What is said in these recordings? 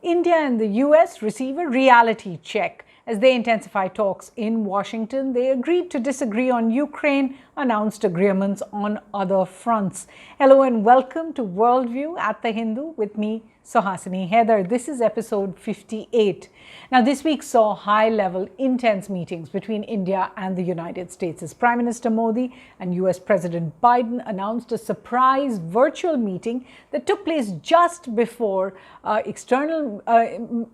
India and the US receive a reality check. As they intensify talks in Washington, they agreed to disagree on Ukraine, announced agreements on other fronts. Hello and welcome to Worldview at The Hindu with me, Suhasini Haidar. This is episode 58. Now, this week saw high-level, intense meetings between India and the United States as Prime Minister Modi and US President Biden announced a surprise virtual meeting that took place just before External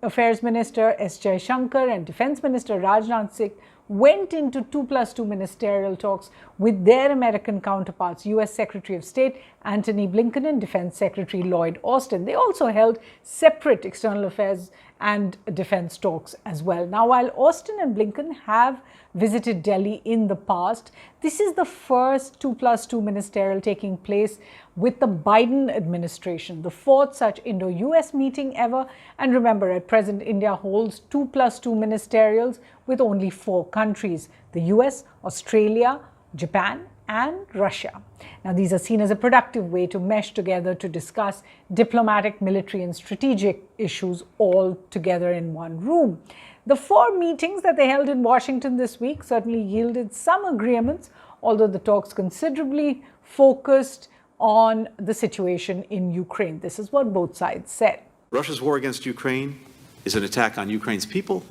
Affairs Minister S. Jaishankar and Defense Minister Rajnath Singh went into 2+2 ministerial talks with their American counterparts, US Secretary of State Antony Blinken and Defense Secretary Lloyd Austin. They also held separate external affairs and defense talks as well. Now, while Austin and Blinken have visited Delhi in the past, this is the first 2+2 ministerial taking place with the Biden administration, the fourth such Indo-US meeting ever. And remember, at present, India holds 2+2 ministerials with only 4 countries, the US, Australia, Japan, and Russia. Now, these are seen as a productive way to mesh together to discuss diplomatic, military, and strategic issues all together in one room. The 4 meetings that they held in Washington this week certainly yielded some agreements, although the talks considerably focused on the situation in Ukraine. This is what both sides said. Russia's war against Ukraine is an attack on Ukraine's people.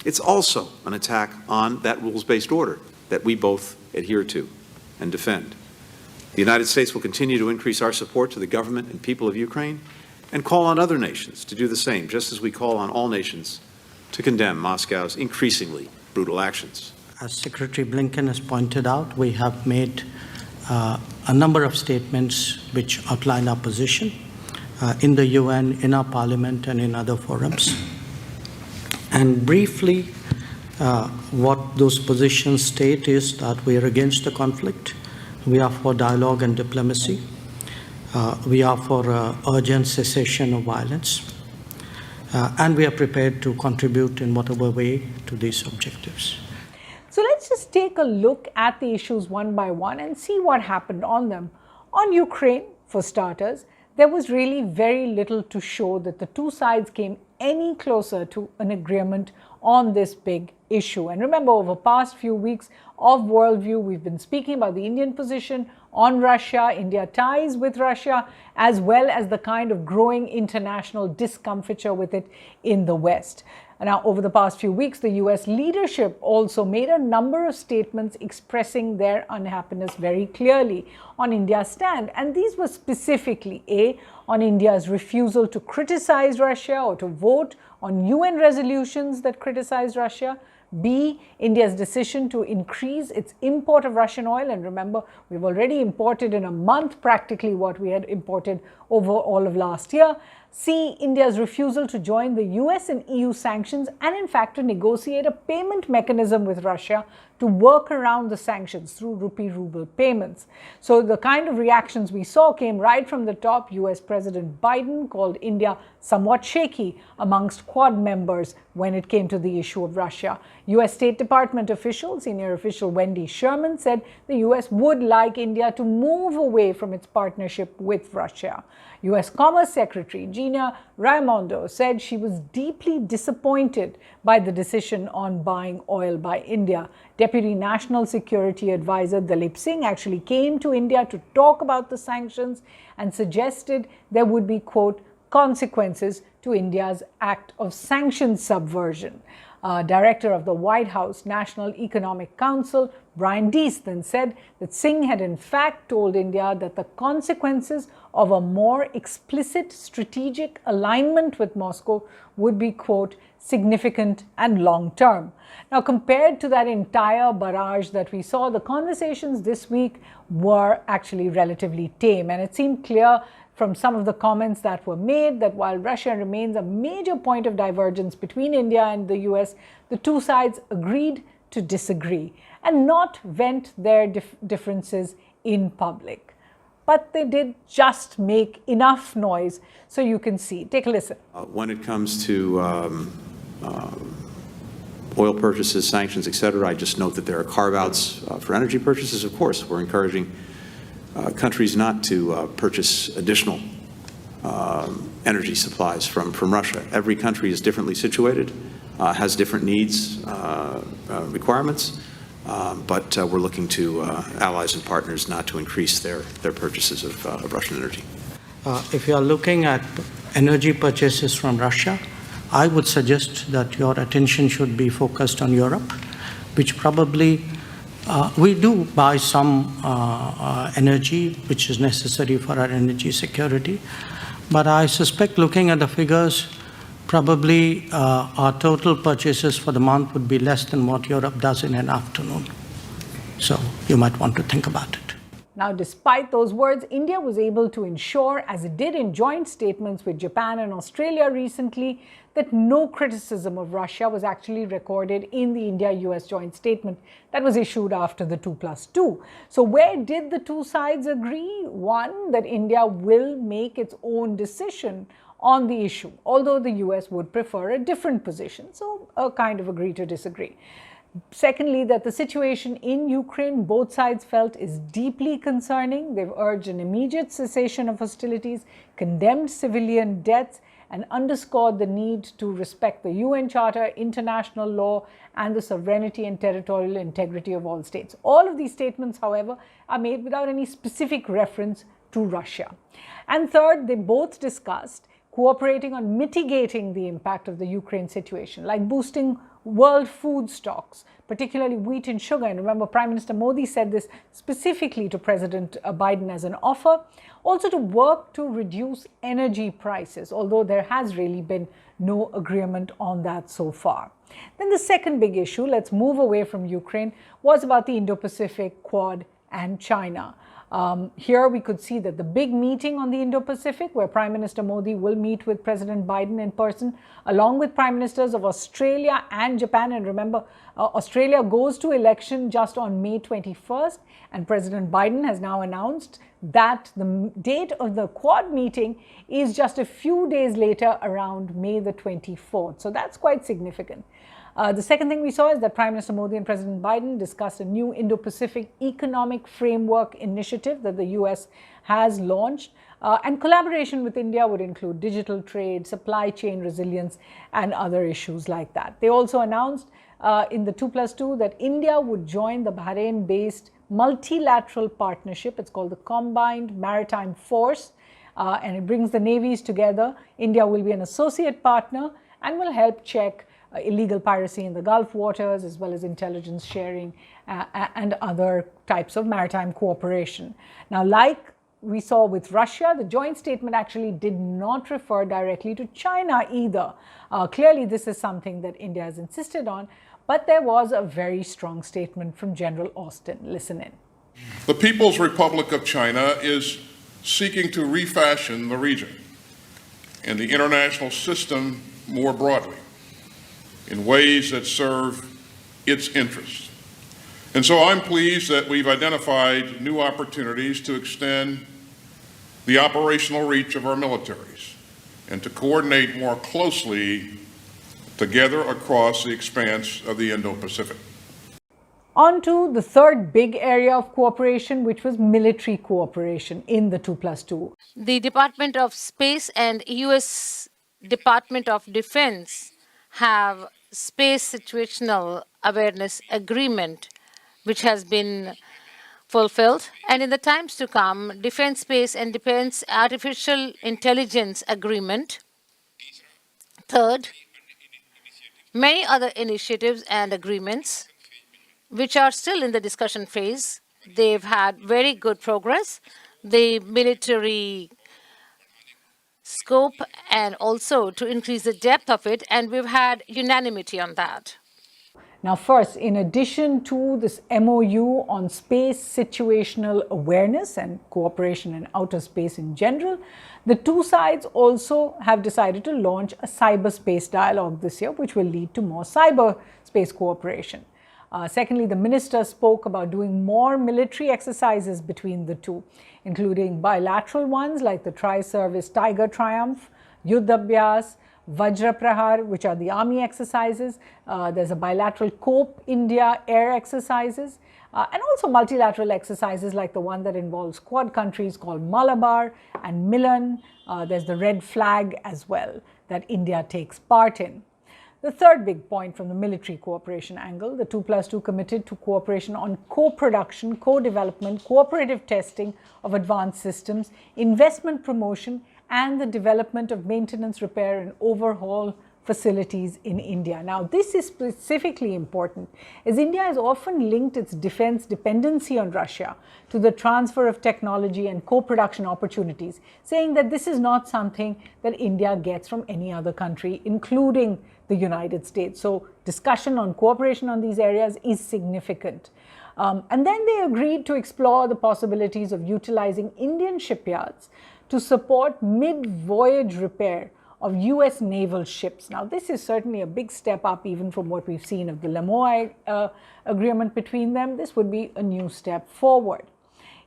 It's also an attack on that rules-based order that we both adhere to and defend. The United States will continue to increase our support to the government and people of Ukraine and call on other nations to do the same, just as we call on all nations to condemn Moscow's increasingly brutal actions. As Secretary Blinken has pointed out, we have made a number of statements which outline our position in the UN, in our parliament, and in other forums. And briefly, what those positions state is that we are against the conflict, we are for dialogue and diplomacy, we are for urgent cessation of violence, and we are prepared to contribute in whatever way to these objectives. So let's just take a look at the issues one by one and see what happened on them. On Ukraine, for starters, there was really very little to show that the two sides came any closer to an agreement on this big issue. And remember, over the past few weeks of Worldview, we've been speaking about the Indian position on Russia, India ties with Russia, as well as the kind of growing international discomfiture with it in the West. Now, over the past few weeks, the US leadership also made a number of statements expressing their unhappiness very clearly on India's stand. And these were specifically A, on India's refusal to criticize Russia or to vote on UN resolutions that criticize Russia. B, India's decision to increase its import of Russian oil. And remember, we've already imported in a month practically what we had imported over all of last year. C, India's refusal to join the US and EU sanctions and in fact to negotiate a payment mechanism with Russia to work around the sanctions through rupee-ruble payments. So the kind of reactions we saw came right from the top. US President Biden called India somewhat shaky amongst Quad members when it came to the issue of Russia. US State Department official, senior official Wendy Sherman said the US would like India to move away from its partnership with Russia. US Commerce Secretary Gina Raimondo said she was deeply disappointed by the decision on buying oil by India. Deputy National Security Advisor Dalip Singh actually came to India to talk about the sanctions and suggested there would be, quote, consequences to India's act of sanctions subversion. Director of the White House National Economic Council, Brian Deese, then said that Singh had in fact told India that the consequences of a more explicit strategic alignment with Moscow would be, quote, significant and long-term. Now, compared to that entire barrage that we saw, the conversations this week were actually relatively tame, and it seemed clear from some of the comments that were made that while Russia remains a major point of divergence between India and the US, the two sides agreed to disagree and not vent their differences in public. But they did just make enough noise so you can see. Take a listen. When it comes to oil purchases, sanctions, et cetera, I just note that there are carve-outs for energy purchases. Of course, we're encouraging countries not to purchase additional energy supplies from Russia. Every country is differently situated, has different needs, requirements, but we're looking to allies and partners not to increase their purchases of Russian energy. If you are looking at energy purchases from Russia, I would suggest that your attention should be focused on Europe, which probably we do buy some energy which is necessary for our energy security. But I suspect, looking at the figures, probably our total purchases for the month would be less than what Europe does in an afternoon. So you might want to think about it. Now, despite those words, India was able to ensure, as it did in joint statements with Japan and Australia recently, that no criticism of Russia was actually recorded in the India-US joint statement that was issued after the 2+2. So where did the two sides agree? One, that India will make its own decision on the issue, although the US would prefer a different position. So a kind of agree to disagree. Secondly, that the situation in Ukraine, both sides felt, is deeply concerning. They've urged an immediate cessation of hostilities, condemned civilian deaths, and underscored the need to respect the UN Charter, international law, and the sovereignty and territorial integrity of all states. All of these statements, however, are made without any specific reference to Russia. And third, they both discussed cooperating on mitigating the impact of the Ukraine situation, like boosting world food stocks, particularly wheat and sugar. And remember, Prime Minister Modi said this specifically to President Biden as an offer. Also to work to reduce energy prices, although there has really been no agreement on that so far. Then the second big issue, let's move away from Ukraine, was about the Indo-Pacific, Quad, and China. Here we could see that the big meeting on the Indo-Pacific, where Prime Minister Modi will meet with President Biden in person, along with Prime Ministers of Australia and Japan. And remember, Australia goes to election just on May 21st, and President Biden has now announced that the date of the Quad meeting is just a few days later, around May the 24th. So that's quite significant. The second thing we saw is that Prime Minister Modi and President Biden discussed a new Indo-Pacific Economic Framework initiative that the US has launched. And collaboration with India would include digital trade, supply chain resilience, and other issues like that. They also announced in the 2+2 that India would join the Bahrain-based multilateral partnership. It's called the Combined Maritime Force, and it brings the navies together. India will be an associate partner and will help check illegal piracy in the Gulf waters, as well as intelligence sharing and other types of maritime cooperation. Now, like we saw with Russia, the joint statement actually did not refer directly to China either. Clearly, this is something that India has insisted on, but there was a very strong statement from General Austin. Listen in. The People's Republic of China is seeking to refashion the region and the international system more broadly in ways that serve its interests. And so I'm pleased that we've identified new opportunities to extend the operational reach of our militaries and to coordinate more closely together across the expanse of the Indo-Pacific. On to the third big area of cooperation, which was military cooperation in the 2+2. The Department of Space and U.S. Department of Defense have space situational awareness agreement, which has been fulfilled. And in the times to come, Defense Space and Defense Artificial Intelligence Agreement. Third, many other initiatives and agreements, which are still in the discussion phase. They've had very good progress. The military scope and also to increase the depth of it, and we've had unanimity on that. Now, first, in addition to this MOU on space situational awareness and cooperation in outer space in general, the two sides also have decided to launch a cyberspace dialogue this year, which will lead to more cyberspace cooperation. Secondly, the minister spoke about doing more military exercises between the two, including bilateral ones like the Tri-Service Tiger Triumph, Yuddhabhyas, Vajra Prahar, which are the army exercises. There's a bilateral COPE India air exercises. And also multilateral exercises like the one that involves Quad countries called Malabar and Milan. There's the red flag as well that India takes part in. The third big point from the military cooperation angle, the 2+2 committed to cooperation on co-production, co-development, cooperative testing of advanced systems, investment promotion, and the development of maintenance, repair, and overhaul facilities in India. Now, this is specifically important as India has often linked its defense dependency on Russia to the transfer of technology and co-production opportunities, saying that this is not something that India gets from any other country, including the United States. So, discussion on cooperation on these areas is significant. And then they agreed to explore the possibilities of utilizing Indian shipyards to support mid-voyage repair of US naval ships. Now, this is certainly a big step up even from what we've seen of the Lamoa agreement between them. This would be a new step forward.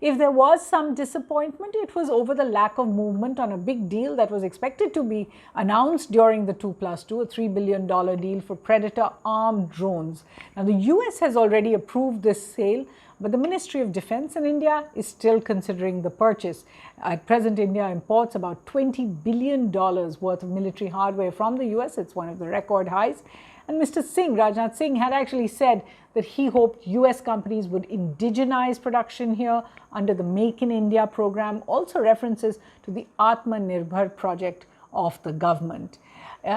If there was some disappointment, it was over the lack of movement on a big deal that was expected to be announced during the 2+2, a $3 billion deal for Predator armed drones. Now, the US has already approved this sale, but the Ministry of Defense in India is still considering the purchase. At present, India imports about $20 billion worth of military hardware from the US. It's one of the record highs. And Mr. Singh, Rajnath Singh, had actually said that he hoped US companies would indigenize production here under the Make in India program, also references to the Atmanirbhar project of the government.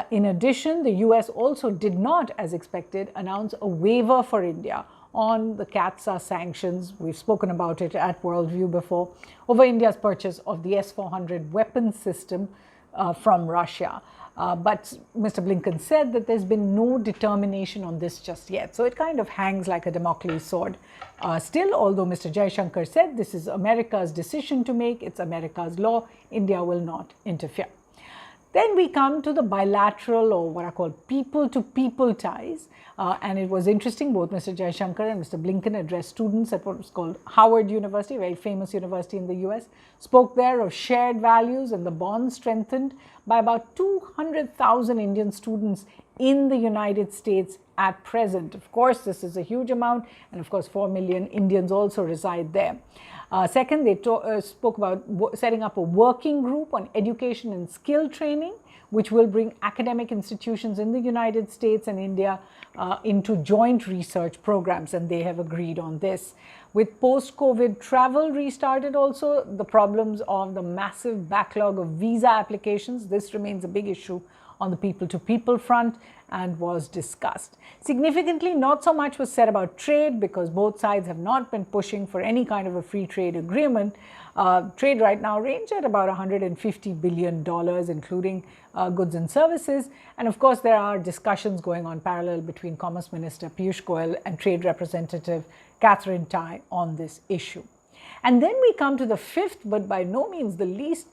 In addition, the US also did not, as expected, announce a waiver for India on the CAATSA sanctions. We've spoken about it at Worldview before, over India's purchase of the S-400 weapons system from Russia. But Mr. Blinken said that there's been no determination on this just yet. So it kind of hangs like a Damocles sword. Still, although Mr. Jaishankar said this is America's decision to make, it's America's law, India will not interfere. Then we come to the bilateral, or what are called people-to-people ties. And it was interesting, both Mr. Jaishankar and Mr. Blinken addressed students at what was called Howard University, a very famous university in the US, spoke there of shared values and the bond strengthened by about 200,000 Indian students in the United States at present. Of course, this is a huge amount, and of course 4 million Indians also reside there. Second, they spoke about setting up a working group on education and skill training, which will bring academic institutions in the United States and India into joint research programs, and they have agreed on this. With post-COVID travel restarted also, the problems of the massive backlog of visa applications, this remains a big issue on the people-to-people front and was discussed. Significantly, not so much was said about trade because both sides have not been pushing for any kind of a free trade agreement. Trade right now range at about $150 billion, including goods and services. And of course, there are discussions going on parallel between Commerce Minister Piyush Goyal and Trade Representative Catherine Tai on this issue. And then we come to the fifth, but by no means the least,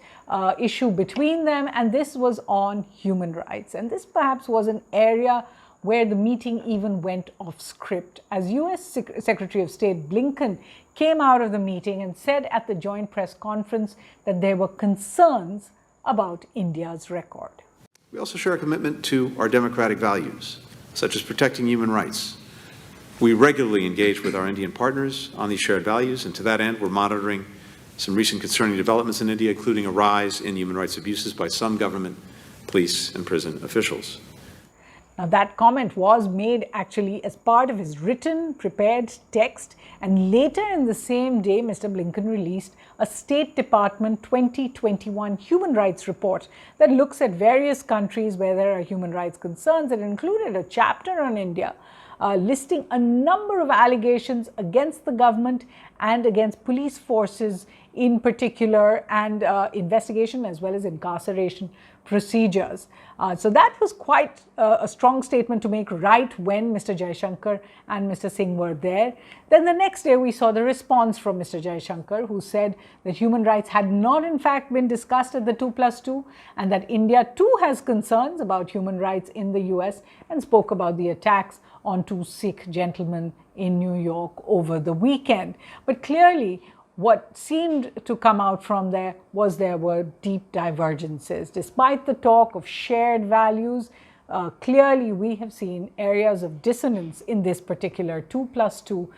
issue between them, and this was on human rights. And this perhaps was an area where the meeting even went off script, as US Secretary of State Blinken came out of the meeting and said at the joint press conference that there were concerns about India's record. We also share a commitment to our democratic values, such as protecting human rights. We regularly engage with our Indian partners on these shared values, and to that end, we're monitoring some recent concerning developments in India, including a rise in human rights abuses by some government, police, and prison officials. Now, that comment was made actually as part of his written, prepared text, and later in the same day, Mr. Blinken released a State Department 2021 human rights report that looks at various countries where there are human rights concerns. It included a chapter on India, listing a number of allegations against the government and against police forces in particular, and investigation as well as incarceration procedures. So that was quite a strong statement to make right when Mr. Jaishankar and Mr. Singh were there. Then the next day we saw the response from Mr. Jaishankar, who said that human rights had not in fact been discussed at the 2+2 and that India too has concerns about human rights in the US, and spoke about the attacks on 2 Sikh gentlemen in New York over the weekend. But clearly, what seemed to come out from there were deep divergences. Despite the talk of shared values, clearly we have seen areas of dissonance in this particular 2+2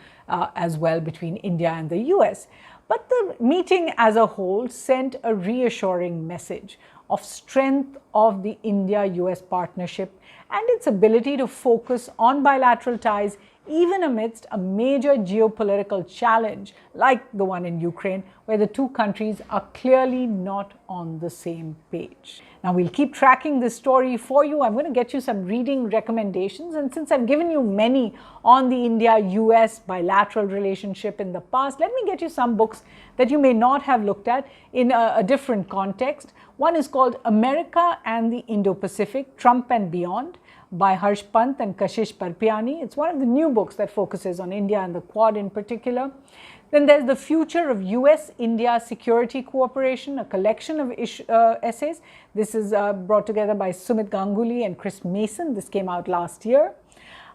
as well between India and the US. But the meeting as a whole sent a reassuring message of strength of the India-US partnership and its ability to focus on bilateral ties even amidst a major geopolitical challenge like the one in Ukraine, where the two countries are clearly not on the same page. Now, we'll keep tracking this story for you. I'm going to get you some reading recommendations. And since I've given you many on the India-US bilateral relationship in the past, let me get you some books that you may not have looked at in a different context. One is called America and the Indo-Pacific, Trump and Beyond, by Harsh Pant and Kashish Parpiani. It's one of the new books that focuses on India and the Quad in particular. Then there's The Future of US-India Security Cooperation, a collection of essays. This is brought together by Sumit Ganguly and Chris Mason. This came out last year.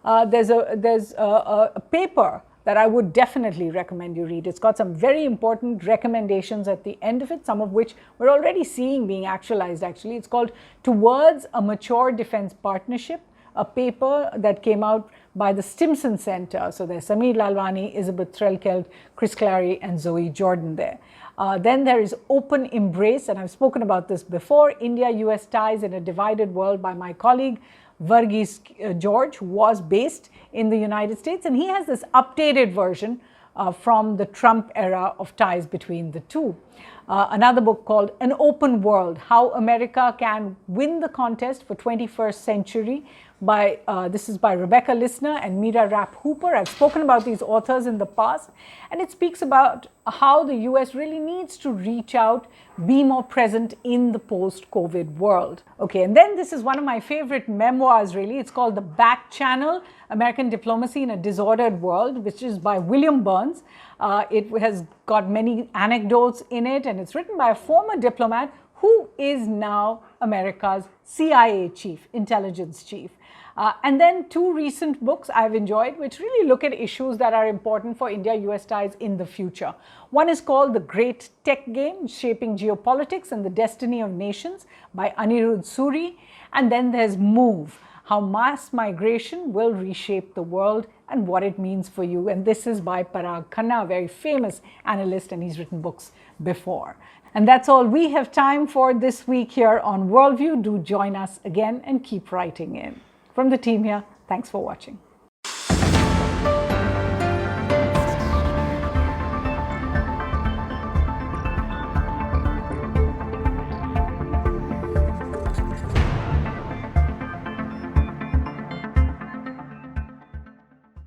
There's a paper that I would definitely recommend you read. It's got some very important recommendations at the end of it, some of which we're already seeing being actualized actually. It's called Towards a Mature Defense Partnership, a paper that came out by the Stimson Center. So there's Sameer Lalwani, Elizabeth Threlkeld, Chris Clary, and Zoe Jordan there. Then there is Open Embrace, and I've spoken about this before, India-US Ties in a Divided World by my colleague, Varghese George, who was based in the United States, and he has this updated version from the Trump era of ties between the two. Another book called An Open World, How America Can Win the Contest for 21st Century. This is by Rebecca Lissner and Meera Rapp Hooper. I've spoken about these authors in the past, and it speaks about how the US really needs to reach out, be more present in the post-COVID world. Okay, and then this is one of my favorite memoirs really. It's called The Back Channel, American Diplomacy in a Disordered World, which is by William Burns. It has got many anecdotes in it, and it's written by a former diplomat who is now America's CIA chief, intelligence chief. And then two recent books I've enjoyed, which really look at issues that are important for India-US ties in the future. One is called The Great Tech Game, Shaping Geopolitics and the Destiny of Nations by Anirudh Suri. And then there's Move, How Mass Migration Will Reshape the World and What It Means for You. And this is by Parag Khanna, a very famous analyst, and he's written books before. And that's all we have time for this week here on Worldview. Do join us again and keep writing in. From the team here, thanks for watching.